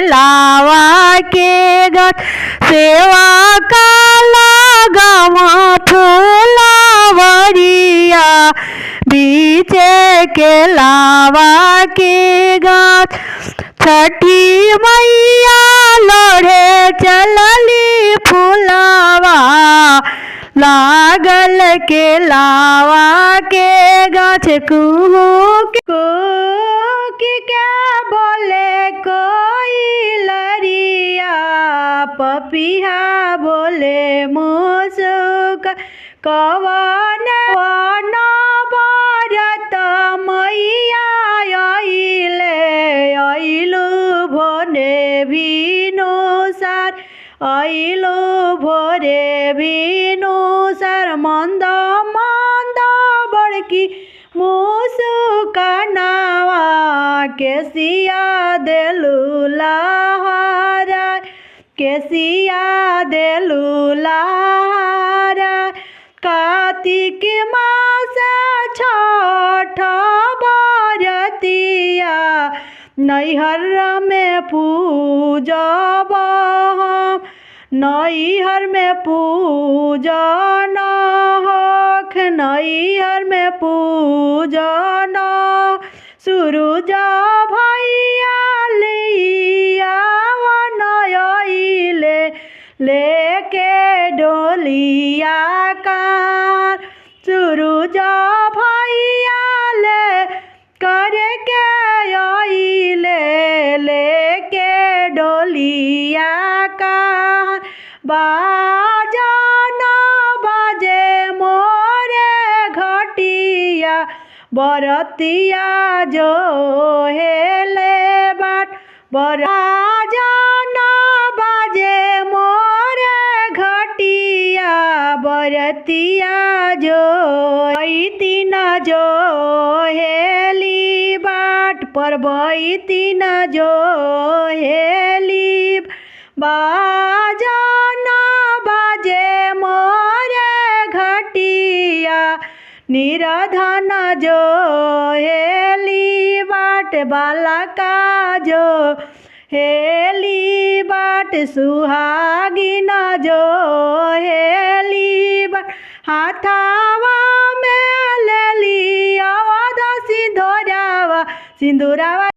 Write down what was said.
लावा के गछ सेवा काला गमा फूलावरिया बीचे के लावा के गछ छठी मैया लोढ़े चलली फूलावा लागल के लावा के गाछ कुहू क्या बोले कोई लरिया पपिया बोले मुसुक कवन वन भरत मैया अइलु भोरे भिनुसार अइलु भोरे भिनुसार मंद मंद बड़की मुसुकानावा केसिया देलु लहरा केसिया देलु लहरा कार्तिक मास छठ बरतिया नैहर में पूजब हम नैहर में पूजन होख नैहर में पूजन सूरज भैया लिया नयले लेके डोलिया कान सूरज भैया ले करके अइले लेके डोलिया कान बाजन बाजे मोरे घटिया बरतिया जो हेले बाट बाजन बाजे मोरे घटिया बरतिया जो तीन जो हेली बाट पर तीन जो हेली बाजन बाजे मोरे घटिया निराधन जो हेली बाट बालका जो हेली बाट सुहागिन जो हेली बाट हाथावा में लेली अवध सिंदूरावा